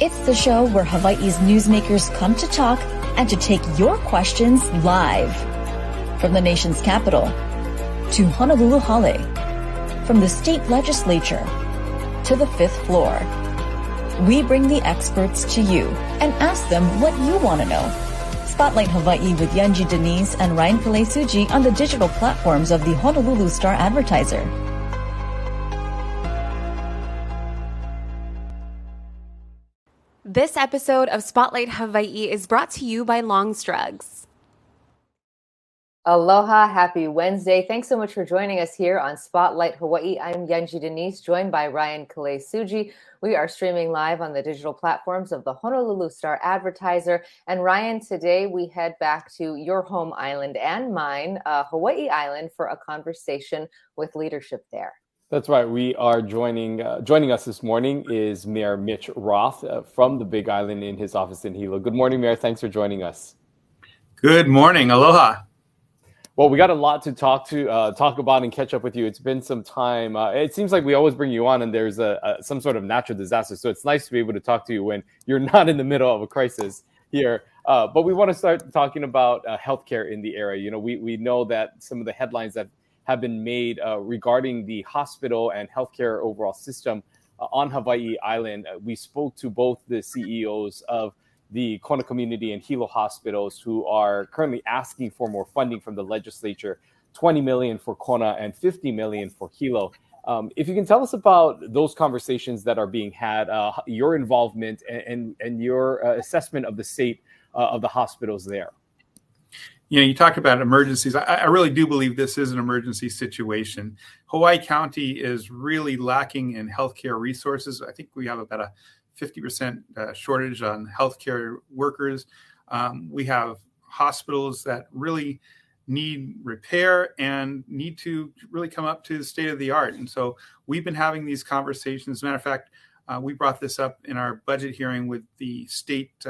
It's the show where Hawaii's newsmakers come to talk and to take your questions live. From the nation's capital to Honolulu Hale, from the state legislature to the fifth floor. We bring the experts to you and ask them what you want to know. Spotlight Hawaii with Yanji Denise and Ryan Kalei-Suji on the digital platforms of the Honolulu Star-Advertiser. This episode of Spotlight Hawaii is brought to you by Long's Drugs. Aloha, happy Wednesday. Thanks so much for joining us here on Spotlight Hawaii. I'm Yanji Denise, joined by Ryan Kalei-Suji. We are streaming live on the digital platforms of the Honolulu Star-Advertiser. And Ryan, today we head back to your home island and mine, Hawaii Island, for a conversation with leadership there. That's right. We are joining us this morning is Mayor Mitch Roth from the Big Island in his office in Hilo. Good morning, Mayor. Thanks for joining us. Good morning. Aloha. Well, we got a lot to talk about and catch up with you. It's been some time. It seems like we always bring you on and there's some sort of natural disaster. So it's nice to be able to talk to you when you're not in the middle of a crisis here. But we want to start talking about healthcare in the area. You know, we know that some of the headlines that have been made regarding the hospital and healthcare overall system on Hawaii Island. We spoke to both the CEOs of the Kona community and Hilo hospitals who are currently asking for more funding from the legislature, $20 million for Kona and $50 million for Hilo. If you can tell us about those conversations that are being had, your involvement and your assessment of the state of the hospitals there. You know, you talked about emergencies. I really do believe this is an emergency situation. Hawaii County is really lacking in healthcare resources. I think we have about a 50% shortage on healthcare workers. We have hospitals that really need repair and need to really come up to the state of the art. And so we've been having these conversations. As a matter of fact, we brought this up in our budget hearing with the state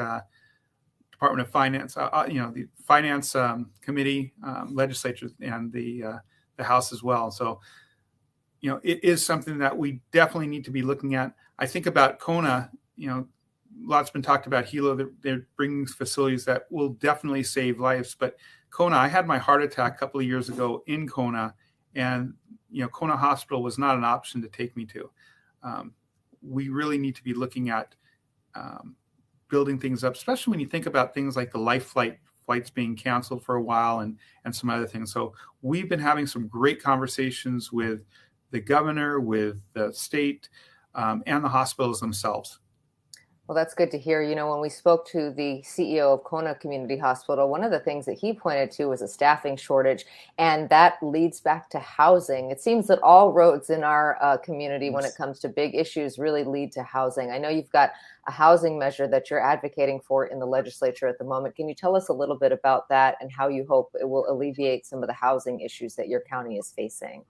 Department of Finance, the Finance Committee, legislature, and the House as well. So, you know, it is something that we definitely need to be looking at. I think about Kona, you know, lots been talked about Hilo. They're bringing facilities that will definitely save lives. But Kona, I had my heart attack a couple of years ago in Kona, and, you know, Kona Hospital was not an option to take me to. We really need to be looking at building things up, especially when you think about things like the life flights being canceled for a while and some other things. So we've been having some great conversations with the governor, with the state, and the hospitals themselves. Well, that's good to hear. You know, when we spoke to the CEO of Kona Community Hospital, one of the things that he pointed to was a staffing shortage, and that leads back to housing. It seems that all roads in our community, when it comes to big issues, really lead to housing. I know you've got a housing measure that you're advocating for in the legislature at the moment. Can you tell us a little bit about that and how you hope it will alleviate some of the housing issues that your county is facing?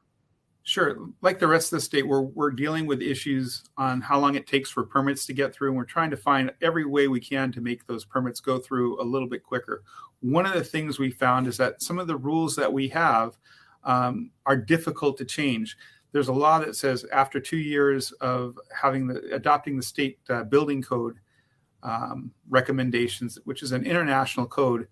Sure. Like the rest of the state, we're dealing with issues on how long it takes for permits to get through, and we're trying to find every way we can to make those permits go through a little bit quicker. One of the things we found is that some of the rules that we have are difficult to change. There's a law that says after 2 years of adopting the state building code recommendations, which is an international code,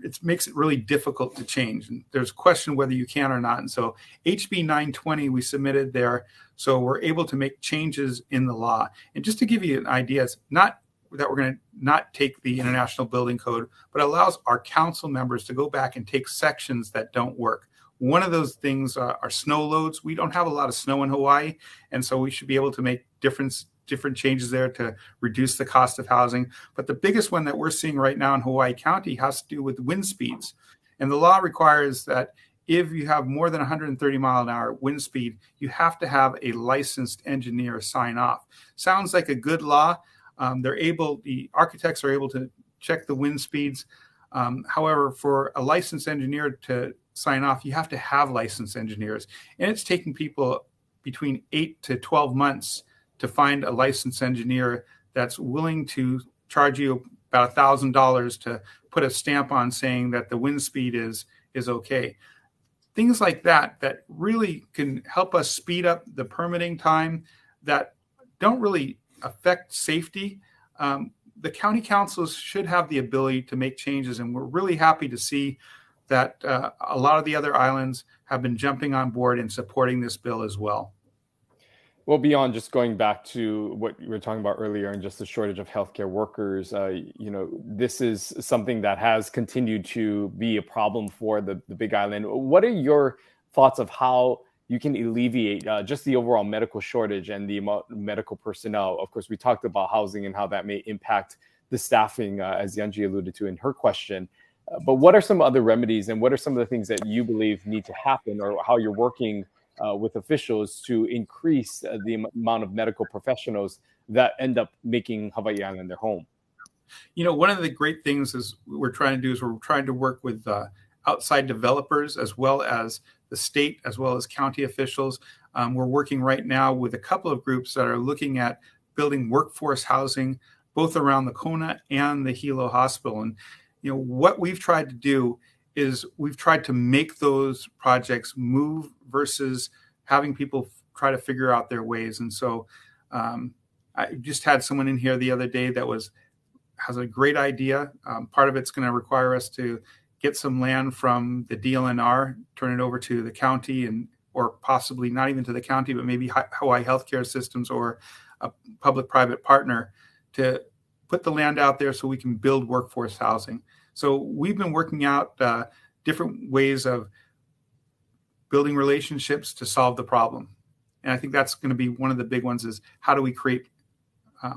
it makes it really difficult to change. And there's a question whether you can or not. And so HB 920 we submitted there, so we're able to make changes in the law. And just to give you an idea, it's not that we're going to not take the international building code, but it allows our council members to go back and take sections that don't work. One of those things are snow loads. We don't have a lot of snow in Hawaii, and so we should be able to make different changes there to reduce the cost of housing. But the biggest one that we're seeing right now in Hawaii County has to do with wind speeds. And the law requires that if you have more than 130 mile an hour wind speed, you have to have a licensed engineer sign off. Sounds like a good law. The architects are able to check the wind speeds. However, for a licensed engineer to sign off, you have to have licensed engineers. And it's taking people between 8 to 12 months to find a licensed engineer that's willing to charge you about $1,000 to put a stamp on saying that the wind speed is okay. Things like that really can help us speed up the permitting time that don't really affect safety, the county councils should have the ability to make changes. And we're really happy to see that a lot of the other islands have been jumping on board and supporting this bill as well. Well, beyond just going back to what you were talking about earlier and just the shortage of healthcare workers, this is something that has continued to be a problem for the Big Island. What are your thoughts of how you can alleviate just the overall medical shortage and the amount of medical personnel? Of course, we talked about housing and how that may impact the staffing, as Yanji alluded to in her question. But what are some other remedies, and what are some of the things that you believe need to happen, or how you're working with officials to increase the amount of medical professionals that end up making Hawaii Island their home? One of the great things we're trying to work with outside developers, as well as the state, as well as county officials. We're working right now with a couple of groups that are looking at building workforce housing, both around the Kona and the Hilo Hospital. And what we've tried to do is we've tried to make those projects move versus having people try to figure out their ways. And so I just had someone in here the other day that has a great idea. Part of it's going to require us to get some land from the DLNR, turn it over to the county, or possibly not even to the county, but maybe Hawaii Healthcare Systems or a public-private partner to put the land out there so we can build workforce housing. So we've been working out different ways of building relationships to solve the problem. And I think that's going to be one of the big ones, is how do we create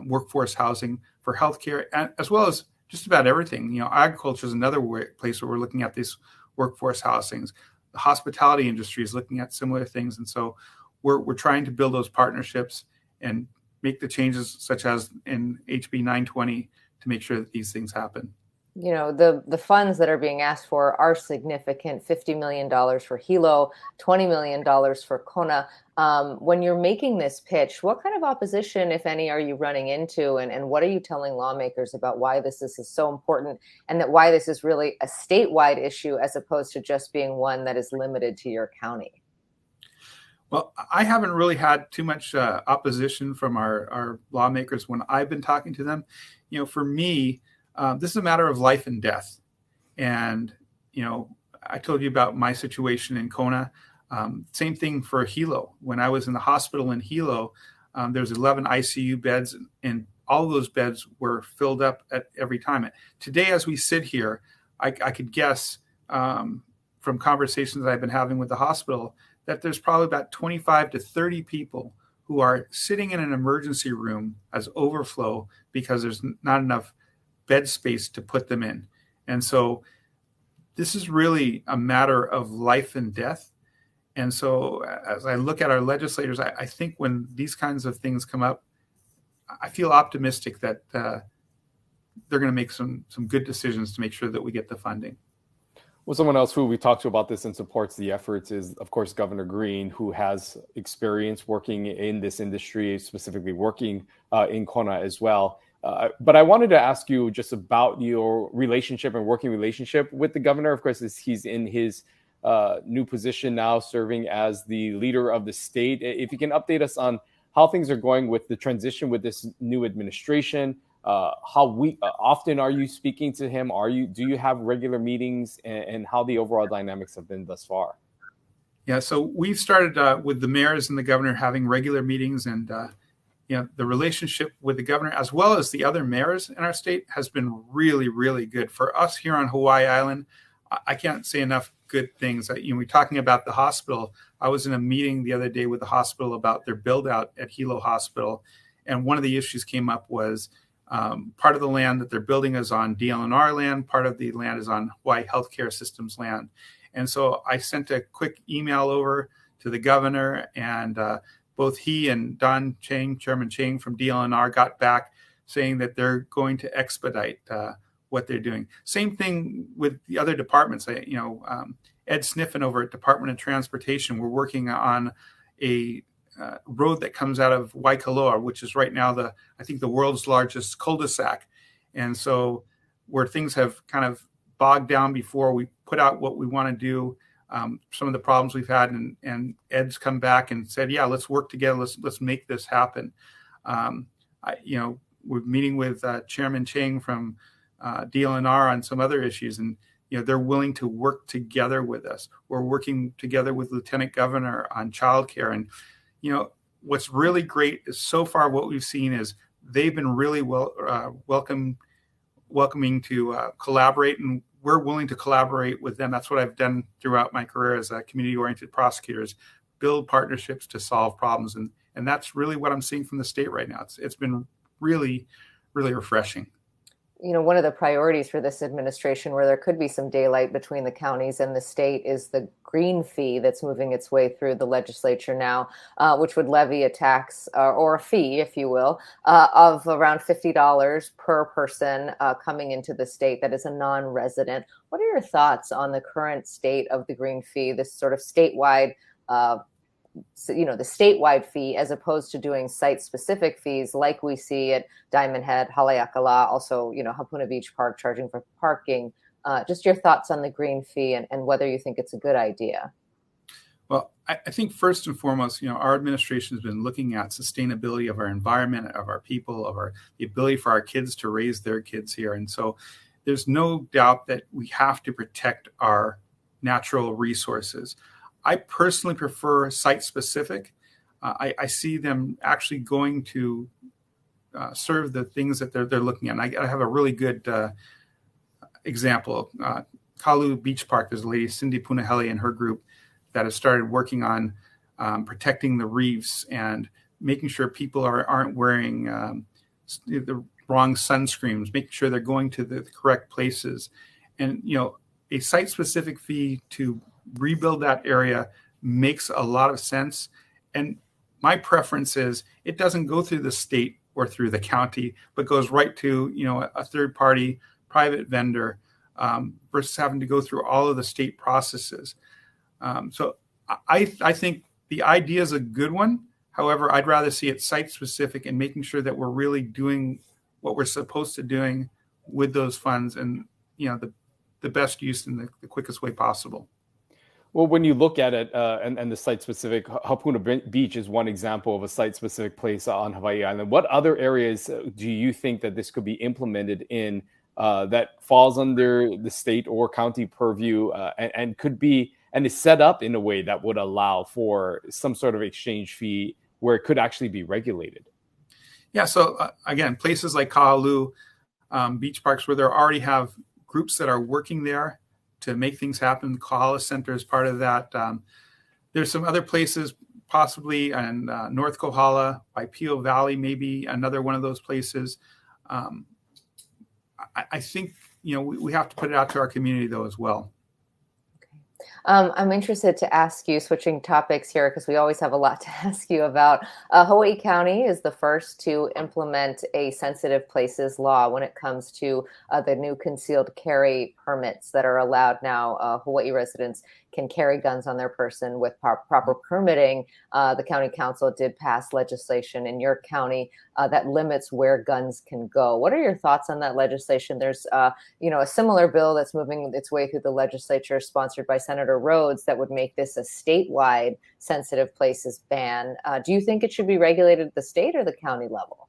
workforce housing for healthcare, as well as just about everything. Agriculture is another place where we're looking at these workforce housings. The hospitality industry is looking at similar things. And so we're trying to build those partnerships and make the changes, such as in HB 920, to make sure that these things happen. The funds that are being asked for are significant: $50 million for Hilo, $20 million for Kona. When you're making this pitch, what kind of opposition, if any, are you running into? And what are you telling lawmakers about why this is so important, and that why this is really a statewide issue as opposed to just being one that is limited to your county? Well, I haven't really had too much opposition from our lawmakers when I've been talking to them. For me, this is a matter of life and death. And, I told you about my situation in Kona. Same thing for Hilo. When I was in the hospital in Hilo, there's 11 ICU beds, and all of those beds were filled up at every time. Today, as we sit here, I could guess from conversations that I've been having with the hospital that there's probably about 25 to 30 people who are sitting in an emergency room as overflow because there's not enough bed space to put them in. And so this is really a matter of life and death. And so as I look at our legislators, I think when these kinds of things come up, I feel optimistic that they're going to make some good decisions to make sure that we get the funding. Well, someone else who we talked to about this and supports the efforts is, of course, Governor Green, who has experience working in this industry, specifically working in Kona as well. But I wanted to ask you just about your relationship and working relationship with the governor. Of course, he's in his new position now, serving as the leader of the state. If you can update us on how things are going with the transition with this new administration, how often are you speaking to him? Do you have regular meetings, and how the overall dynamics have been thus far? Yeah, so we've started with the mayors and the governor having regular meetings, and the relationship with the governor, as well as the other mayors in our state, has been really, really good. For us here on Hawaii Island, I can't say enough good things. We're talking about the hospital. I was in a meeting the other day with the hospital about their build out at Hilo Hospital, and one of the issues came up was part of the land that they're building is on DLNR land, part of the land is on Hawaii Healthcare Systems land. And so I sent a quick email over to the governor, and both he and Don Chang, Chairman Chang from DLNR, got back saying that they're going to expedite what they're doing. Same thing with the other departments. Ed Sniffen over at Department of Transportation, we're working on a road that comes out of Waikoloa, which is right now I think the world's largest cul-de-sac. And so where things have kind of bogged down before we put out what we want to do, some of the problems we've had, and Ed's come back and said, yeah, let's work together. Let's make this happen. we're meeting with Chairman Chang from DLNR on some other issues, and they're willing to work together with us. We're working together with Lieutenant Governor on childcare, and what's really great is so far what we've seen is they've been really welcoming to collaborate, and we're willing to collaborate with them. That's what I've done throughout my career as a community-oriented prosecutor, build partnerships to solve problems, and that's really what I'm seeing from the state right now. It's been really, really refreshing. One of the priorities for this administration, where there could be some daylight between the counties and the state, is the green fee that's moving its way through the legislature now, which would levy a tax or a fee, if you will, of around $50 per person coming into the state that is a non-resident. What are your thoughts on the current state of the green fee, this sort of statewide the statewide fee, as opposed to doing site-specific fees like we see at Diamond Head, Haleakala, also, Hapuna Beach Park charging for parking. Just your thoughts on the green fee and whether you think it's a good idea. Well, I think first and foremost, our administration has been looking at sustainability of our environment, of our people, of the ability for our kids to raise their kids here. And so there's no doubt that we have to protect our natural resources. I personally prefer site-specific. I see them actually going to serve the things that they're looking at. And I have a really good example. Kalu Beach Park, there's a lady, Cindy Punahele, and her group that has started working on protecting the reefs and making sure people aren't wearing the wrong sunscreens, making sure they're going to the correct places. And, a site-specific fee to rebuild that area makes a lot of sense. And my preference is it doesn't go through the state or through the county, but goes right to, a third party private vendor versus having to go through all of the state processes. So I think the idea is a good one. However, I'd rather see it site specific and making sure that we're really doing what we're supposed to doing with those funds and, the best use in the quickest way possible. Well, when you look at it and the site-specific, Hapuna Beach is one example of a site-specific place on Hawaii Island. What other areas do you think that this could be implemented in that falls under the state or county purview and could be and is set up in a way that would allow for some sort of exchange fee where it could actually be regulated? Yeah, so again, places like Kalu beach parks where they already have groups that are working there to make things happen. The Kohala Center is part of that. There's some other places, possibly in North Kohala, Waipio Valley, maybe another one of those places. I think, we have to put it out to our community, though, as well. I'm interested to ask you, switching topics here, because we always have a lot to ask you about. Hawaii County is the first to implement a sensitive places law when it comes to the new concealed carry permits that are allowed now. Hawaii residents can carry guns on their person with proper permitting. The county council did pass legislation in your county that limits where guns can go. What are your thoughts on that legislation? There's a similar bill that's moving its way through the legislature, sponsored by Senator Rhodes, that would make this a statewide sensitive places ban. Do you think it should be regulated at the state or the county level?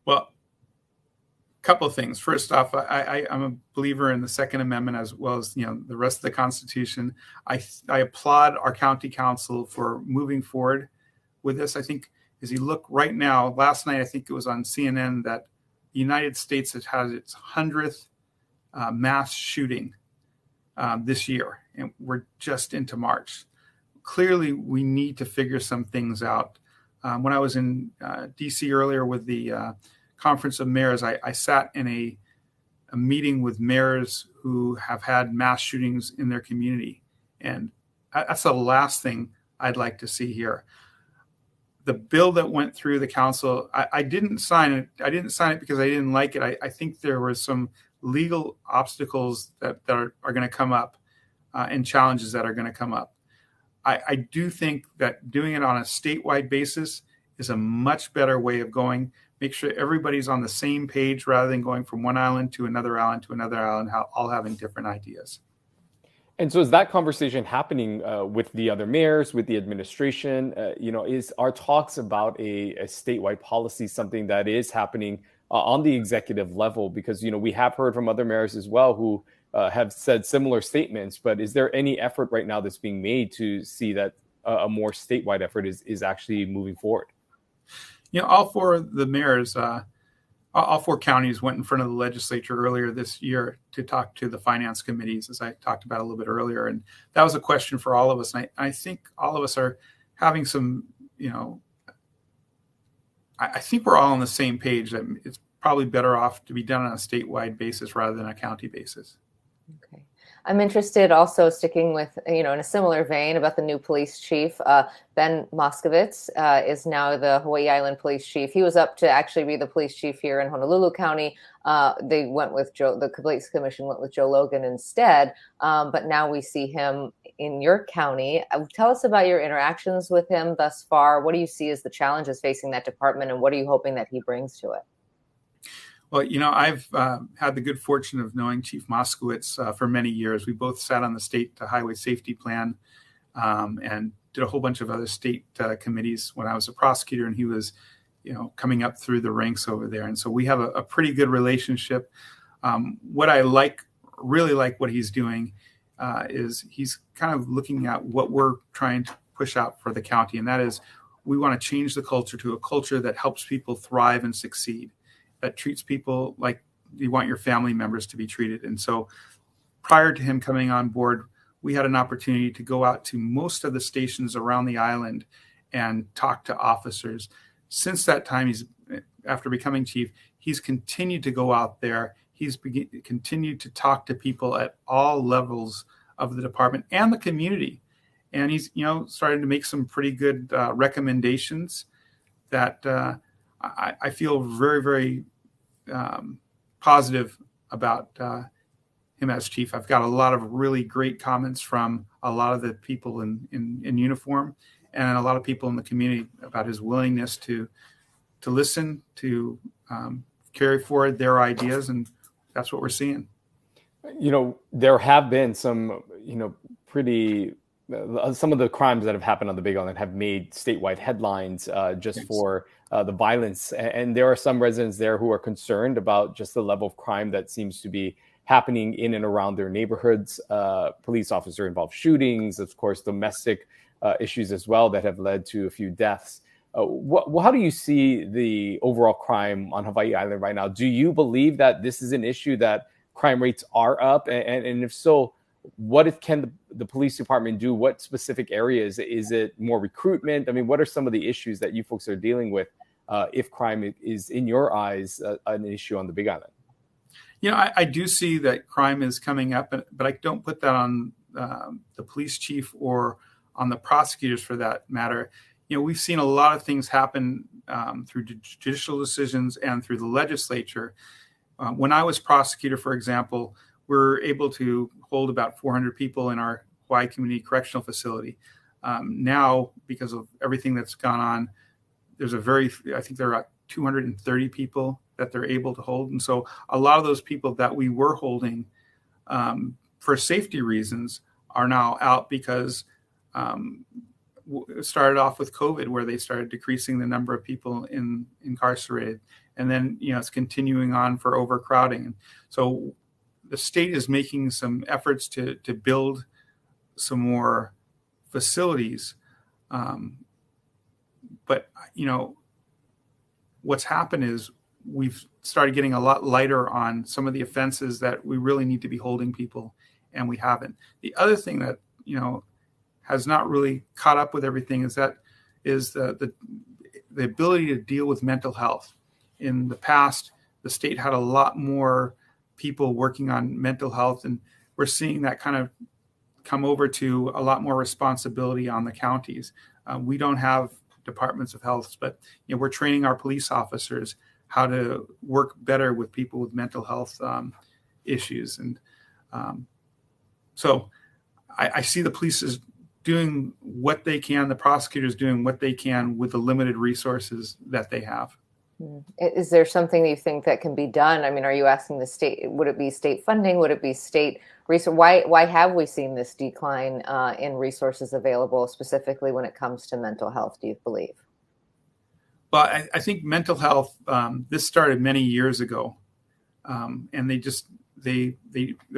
Well, a couple of things. First off, I'm a believer in the Second Amendment as well as the rest of the Constitution. I applaud our county council for moving forward with this. I think as you look right now, last night I think it was on CNN that the United States has had its 100th mass shooting this year, and we're just into March. Clearly, we need to figure some things out. When I was in D.C. earlier with the Conference of Mayors, I sat in a meeting with mayors who have had mass shootings in their community, and that's the last thing I'd like to see here. The bill that went through the council, I didn't sign it. I didn't sign it because I didn't like it. I think there were some legal obstacles that are going to come up and challenges that are going to come up. I do think that doing it on a statewide basis is a much better way of going. Make sure everybody's on the same page rather than going from one island to another island, all having different ideas. And so is that conversation happening with the other mayors, with the administration? Are talks about a statewide policy something that is happening on the executive level? Because, we have heard from other mayors as well who have said similar statements, but is there any effort right now that's being made to see that a more statewide effort is actually moving forward? All four of the mayors, all four counties went in front of the legislature earlier this year to talk to the finance committees, as I talked about a little bit earlier. And that was a question for all of us. And I think all of us are having some, I think we're all on the same page that it's probably better off to be done on a statewide basis rather than a county basis. Okay. I'm interested also, sticking with, in a similar vein, about the new police chief. Ben Moskowitz is now the Hawaii Island police chief. He was up to actually be the police chief here in Honolulu County. They went with the police commission went with Joe Logan instead. But now we see him in your county. Tell us about your interactions with him thus far. What do you see as the challenges facing that department, and what are you hoping that he brings to it? Well, I've had the good fortune of knowing Chief Moskowitz for many years. We both sat on the state highway safety plan and did a whole bunch of other state committees when I was a prosecutor, and he was, coming up through the ranks over there. And so we have a pretty good relationship. What I really like what he's doing is he's kind of looking at what we're trying to push out for the county. And that is, we want to change the culture to a culture that helps people thrive and succeed, that treats people like you want your family members to be treated. And so prior to him coming on board, we had an opportunity to go out to most of the stations around the island and talk to officers. Since that time, after becoming chief, he's continued to go out there. He's continued to talk to people at all levels of the department and the community. And he's, starting to make some pretty good recommendations that I feel very, very positive about him as chief. I've got a lot of really great comments from a lot of the people in uniform and a lot of people in the community about his willingness to listen, to carry forward their ideas, and that's what we're seeing. There have been some, pretty some of the crimes that have happened on the Big Island have made statewide headlines just yes. for the violence. And there are some residents there who are concerned about just the level of crime that seems to be happening in and around their neighborhoods. Police officer involved shootings, of course, domestic issues as well that have led to a few deaths. How do you see the overall crime on Hawaii Island right now? Do you believe that this is an issue that crime rates are up? And if so, what can the police department do? What specific areas? Is it more recruitment? I mean, what are some of the issues that you folks are dealing with if crime is, in your eyes, an issue on the Big Island? I do see that crime is coming up, but I don't put that on the police chief or on the prosecutors for that matter. We've seen a lot of things happen through judicial decisions and through the legislature. When I was prosecutor, for example, we're able to hold about 400 people in our Hawaii Community Correctional Facility. Now, because of everything that's gone on, I think there are 230 people that they're able to hold. And so a lot of those people that we were holding for safety reasons are now out because it started off with COVID, where they started decreasing the number of people incarcerated. And then, it's continuing on for overcrowding. So the state is making some efforts to build some more facilities. But, what's happened is we've started getting a lot lighter on some of the offenses that we really need to be holding people, and we haven't. The other thing that, has not really caught up with everything is the ability to deal with mental health. In the past, the state had a lot more people working on mental health, and we're seeing that kind of come over to a lot more responsibility on the counties. We don't have departments of health, but we're training our police officers how to work better with people with mental health issues. And so I see the police as doing what they can, the prosecutors doing what they can with the limited resources that they have. Is there something that you think that can be done? I mean, are you asking the state, would it be state funding? Would it be state resource? Why have we seen this decline in resources available, specifically when it comes to mental health, do you believe? Well, I think mental health, this started many years ago. And there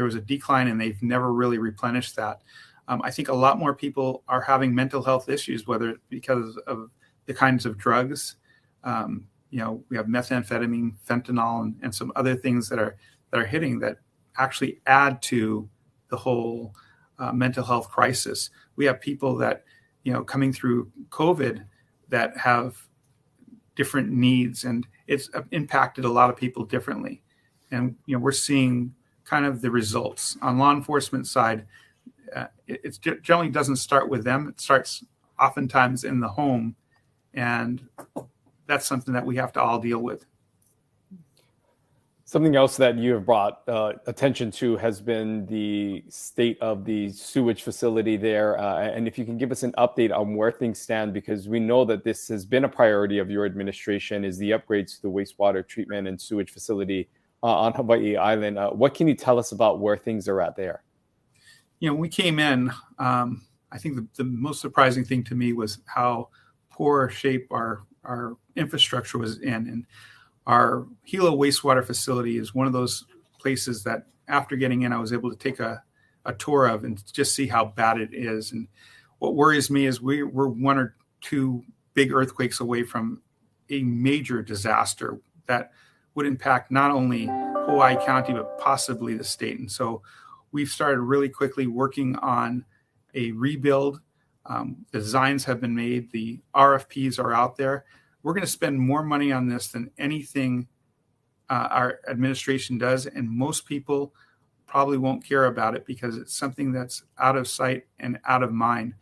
was a decline and they've never really replenished that. I think a lot more people are having mental health issues, whether because of the kinds of drugs. We have methamphetamine, fentanyl, and some other things that are hitting that actually add to the whole mental health crisis. We have people that, coming through COVID that have different needs, and it's impacted a lot of people differently. And, we're seeing kind of the results. On law enforcement side, it generally doesn't start with them. It starts oftentimes in the home. And that's something that we have to all deal with. Something else that you have brought attention to has been the state of the sewage facility there. And if you can give us an update on where things stand, because we know that this has been a priority of your administration, is the upgrades to the wastewater treatment and sewage facility on Hawaii Island. What can you tell us about where things are at there? We came in, I think the most surprising thing to me was how poor shape our infrastructure was in. And our Hilo wastewater facility is one of those places that after getting in, I was able to take a tour of and just see how bad it is. And what worries me is we're one or two big earthquakes away from a major disaster that would impact not only Hawaii County, but possibly the state. And so we've started really quickly working on a rebuild. The designs have been made. The RFPs are out there. We're going to spend more money on this than anything our administration does. And most people probably won't care about it because it's something that's out of sight and out of mind.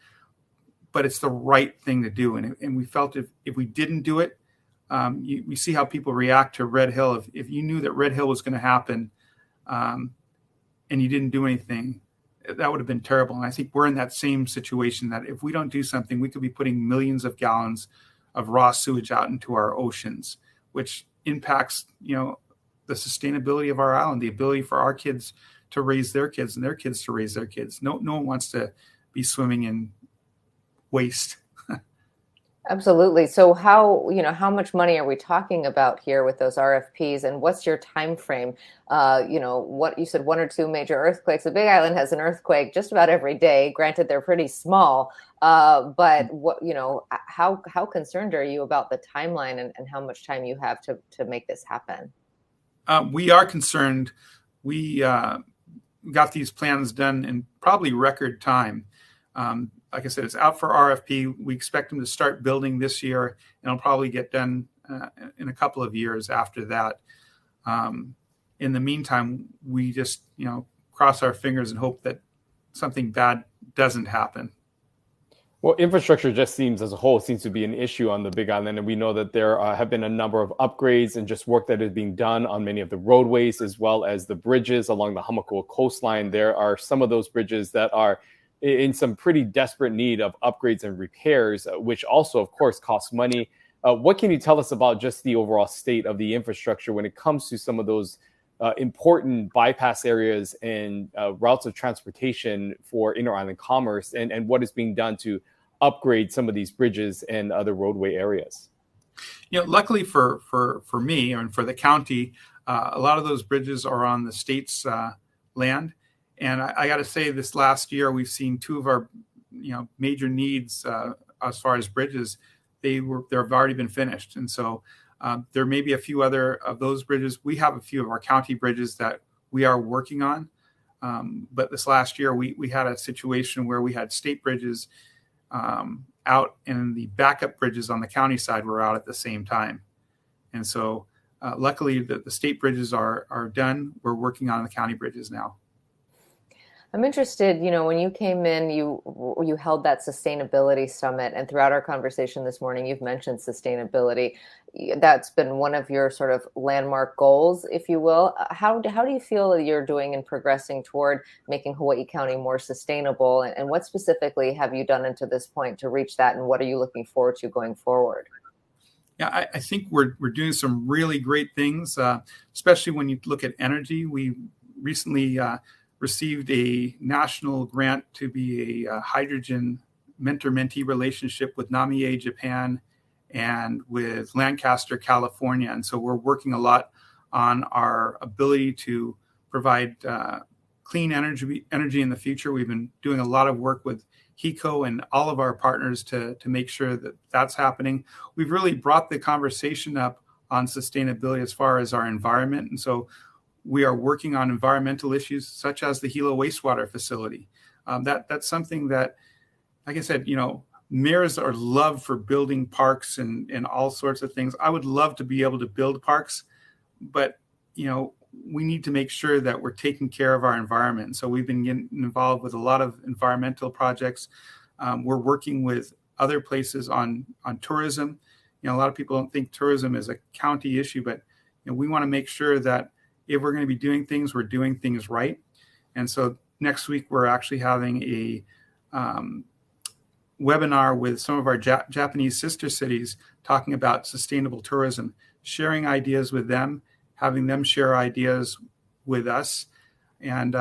But it's the right thing to do. And we felt if we didn't do it, we see how people react to Red Hill. If you knew that Red Hill was going to happen and you didn't do anything, that would have been terrible. And I think we're in that same situation that if we don't do something, we could be putting millions of gallons of raw sewage out into our oceans, which impacts, the sustainability of our island, the ability for our kids to raise their kids and their kids to raise their kids. No one wants to be swimming in waste. Absolutely. So how much money are we talking about here with those RFPs, and what's your time frame? What you said, one or two major earthquakes. The Big Island has an earthquake just about every day. Granted, they're pretty small, but how concerned are you about the timeline and how much time you have to make this happen? We are concerned. We got these plans done in probably record time. Like I said, it's out for RFP. We expect them to start building this year, and it'll probably get done in a couple of years after that. In the meantime, we just, cross our fingers and hope that something bad doesn't happen. Well, infrastructure just seems to be an issue on the Big Island. And we know that there have been a number of upgrades and just work that is being done on many of the roadways, as well as the bridges along the Hamakua coastline. There are some of those bridges that are in some pretty desperate need of upgrades and repairs, which also, of course, costs money. What can you tell us about just the overall state of the infrastructure when it comes to some of those important bypass areas and routes of transportation for inter-island commerce, and what is being done to upgrade some of these bridges and other roadway areas? Luckily for me and for the county, a lot of those bridges are on the state's land. And I got to say, this last year, we've seen two of our, major needs as far as bridges. They've already been finished. And so there may be a few other of those bridges. We have a few of our county bridges that we are working on. But this last year, we had a situation where we had state bridges out, and the backup bridges on the county side were out at the same time. And so luckily, the state bridges are done. We're working on the county bridges now. I'm interested, when you came in, you held that sustainability summit, and throughout our conversation this morning, you've mentioned sustainability. That's been one of your sort of landmark goals, if you will. How do you feel that you're doing in progressing toward making Hawaii County more sustainable? And what specifically have you done until this point to reach that? And what are you looking forward to going forward? Yeah, I think we're doing some really great things, especially when you look at energy. We recently received a national grant to be a hydrogen mentor-mentee relationship with Namie, Japan, and with Lancaster, California. And so we're working a lot on our ability to provide clean energy in the future. We've been doing a lot of work with HECO and all of our partners to make sure that that's happening. We've really brought the conversation up on sustainability as far as our environment. And so we are working on environmental issues such as the Hilo wastewater facility. That's something that, like I said, mayors are loved for building parks and all sorts of things. I would love to be able to build parks, but, we need to make sure that we're taking care of our environment. So we've been getting involved with a lot of environmental projects. We're working with other places on tourism. A lot of people don't think tourism is a county issue, but we want to make sure that if we're going to be doing things, we're doing things right. And so next week, we're actually having a webinar with some of our Japanese sister cities talking about sustainable tourism, sharing ideas with them, having them share ideas with us, and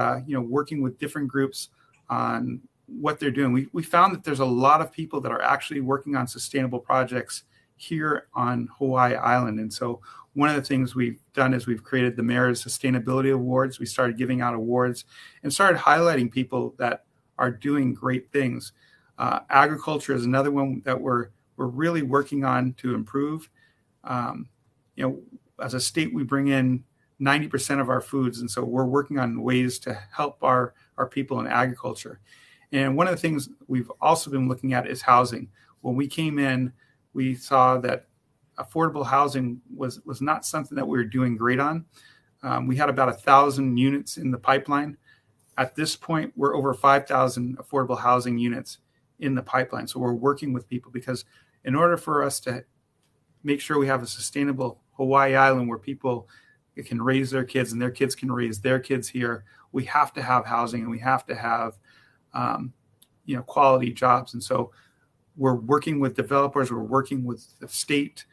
working with different groups on what they're doing. We found that there's a lot of people that are actually working on sustainable projects here on Hawaii Island. And so one of the things we've done is we've created the Mayor's Sustainability Awards. We started giving out awards and started highlighting people that are doing great things. Agriculture is another one that we're really working on to improve. As a state, we bring in 90% of our foods, and so we're working on ways to help our people in agriculture. And one of the things we've also been looking at is housing. When we came in, we saw that affordable housing was not something that we were doing great on. We had about 1,000 units in the pipeline. At this point, we're over 5,000 affordable housing units in the pipeline. So we're working with people because in order for us to make sure we have a sustainable Hawaii Island where people can raise their kids and their kids can raise their kids here, we have to have housing and we have to have quality jobs. And so we're working with developers, we're working with the state,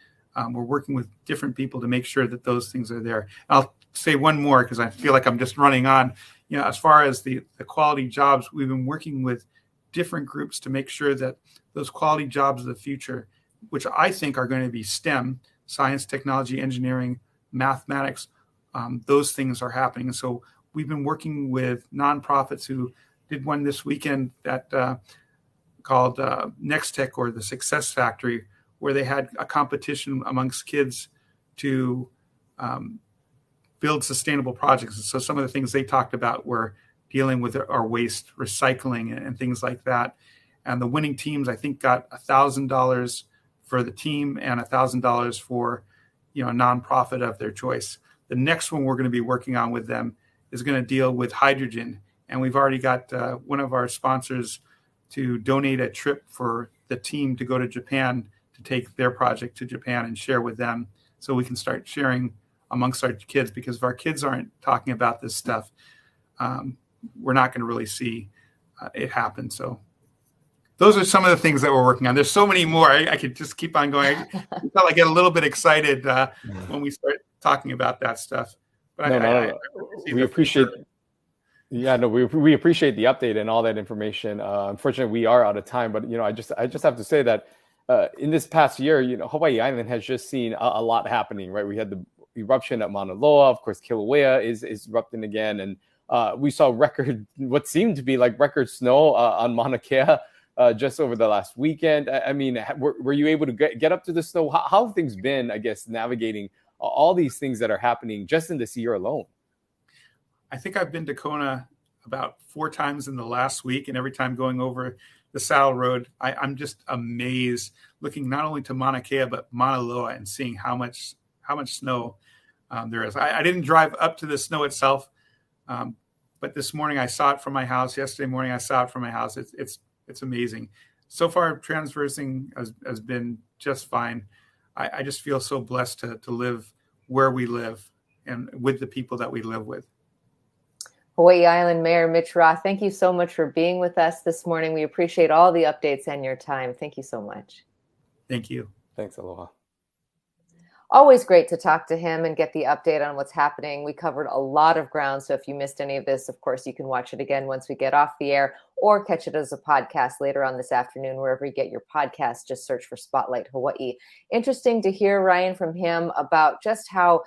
we're working with different people to make sure that those things are there. I'll say one more because I feel like I'm just running on. As far as the quality jobs, we've been working with different groups to make sure that those quality jobs of the future, which I think are going to be STEM, science, technology, engineering, mathematics, those things are happening. And so we've been working with nonprofits who did one this weekend that called Next Tech or the Success Factory, where they had a competition amongst kids to build sustainable projects. And so some of the things they talked about were dealing with our waste, recycling, and things like that. And the winning teams, I think, got $1,000 for the team and $1,000 for a nonprofit of their choice. The next one we're going to be working on with them is going to deal with hydrogen. And we've already got one of our sponsors to donate a trip for the team to go to Japan to take their project to Japan and share with them so we can start sharing amongst our kids, because if our kids aren't talking about this stuff, we're not going to really see it happen. So those are some of the things that we're working on. There's so many more. I could just keep on going. I get a little bit excited when we start talking about that stuff. But we appreciate. Yeah, no, we appreciate the update and all that information. Unfortunately, we are out of time. But I just have to say that in this past year, Hawaii Island has just seen a lot happening. Right, we had the eruption at Mauna Loa. Of course, Kilauea is erupting again, and we saw what seemed to be like record snow on Mauna Kea. Just over the last weekend. I mean, were you able to get up to the snow? How have things been, I guess, navigating all these things that are happening just in this year alone? I think I've been to Kona about 4 times in the last week, and every time going over the Saddle Road, I'm just amazed looking not only to Mauna Kea, but Mauna Loa and seeing how much snow there is. I didn't drive up to the snow itself, but this morning I saw it from my house. Yesterday morning I saw it from my house. It's amazing. So far, transversing has been just fine. I just feel so blessed to live where we live and with the people that we live with. Hawaii Island Mayor Mitch Roth, thank you so much for being with us this morning. We appreciate all the updates and your time. Thank you so much. Thank you. Thanks, aloha. Always great to talk to him and get the update on what's happening. We covered a lot of ground, so if you missed any of this, of course, you can watch it again once we get off the air or catch it as a podcast later on this afternoon, wherever you get your podcast. Just search for Spotlight Hawaii. Interesting to hear, Ryan, from him about just how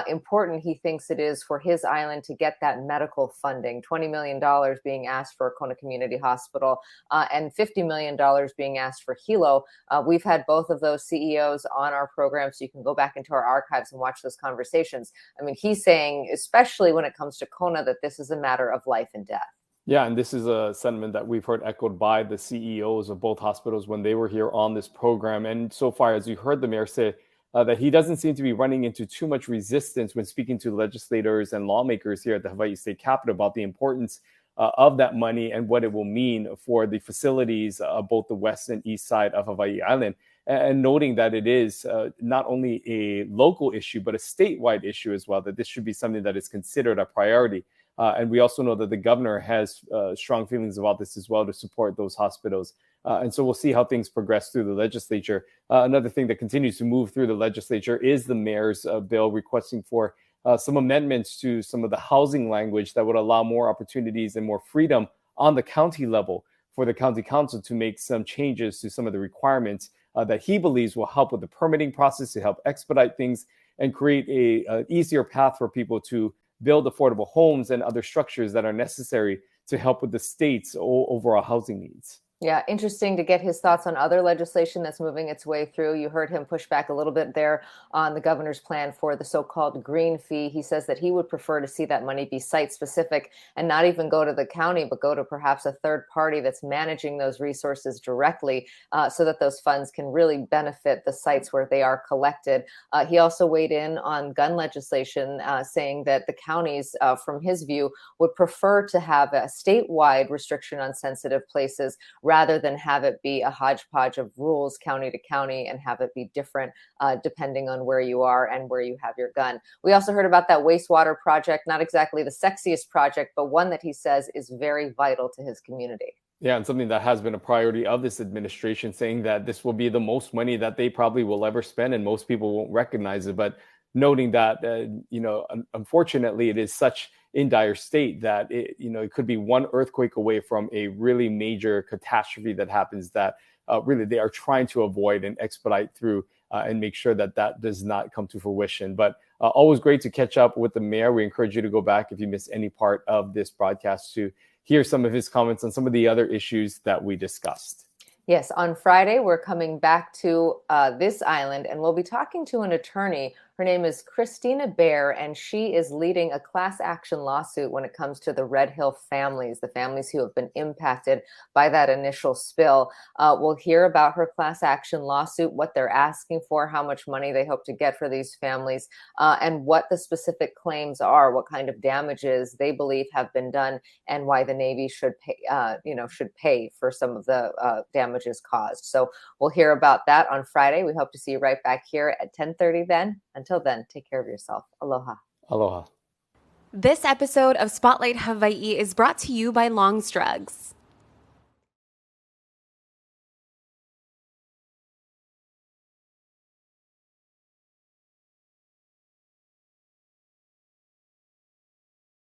important he thinks it is for his island to get that medical funding. $20 million being asked for Kona Community Hospital and $50 million being asked for Hilo. We've had both of those CEOs on our program, so you can go back into our archives and watch those conversations. I mean, he's saying, especially when it comes to Kona, that this is a matter of life and death. Yeah, and this is a sentiment that we've heard echoed by the CEOs of both hospitals when they were here on this program. And so far, as you heard the mayor say, that he doesn't seem to be running into too much resistance when speaking to legislators and lawmakers here at the Hawaii State Capitol about the importance of that money and what it will mean for the facilities of both the west and east side of Hawaii Island. And noting that it is not only a local issue, but a statewide issue as well, that this should be something that is considered a priority. And we also know that the governor has strong feelings about this as well to support those hospitals. And so we'll see how things progress through the legislature. Another thing that continues to move through the legislature is the mayor's bill requesting for some amendments to some of the housing language that would allow more opportunities and more freedom on the county level for the county council to make some changes to some of the requirements that he believes will help with the permitting process, to help expedite things and create an easier path for people to build affordable homes and other structures that are necessary to help with the state's overall housing needs. Yeah, interesting to get his thoughts on other legislation that's moving its way through. You heard him push back a little bit there on the governor's plan for the so-called green fee. He says that he would prefer to see that money be site-specific and not even go to the county, but go to perhaps a third party that's managing those resources directly so that those funds can really benefit the sites where they are collected. He also weighed in on gun legislation, saying that the counties, from his view, would prefer to have a statewide restriction on sensitive places rather than have it be a hodgepodge of rules county to county and have it be different depending on where you are and where you have your gun. We also heard about that wastewater project, not exactly the sexiest project, but one that he says is very vital to his community. Yeah, and something that has been a priority of this administration, saying that this will be the most money that they probably will ever spend, and most people won't recognize it. But noting that, unfortunately, it is such in dire state that it could be one earthquake away from a really major catastrophe that happens that really they are trying to avoid and expedite through and make sure that that does not come to fruition. But always great to catch up with the mayor. We encourage you to go back if you missed any part of this broadcast to hear some of his comments on some of the other issues that we discussed. Yes, on Friday, we're coming back to this island, and we'll be talking to an attorney. Her name is Christina Bear, and she is leading a class action lawsuit when it comes to the Red Hill families, the families who have been impacted by that initial spill. We'll hear about her class action lawsuit, what they're asking for, how much money they hope to get for these families, and what the specific claims are, what kind of damages they believe have been done, and why the Navy should pay for some of the damages caused. So we'll hear about that on Friday. We hope to see you right back here at 10:30 then. Until then, take care of yourself. Aloha. Aloha. This episode of Spotlight Hawaii is brought to you by Long's Drugs.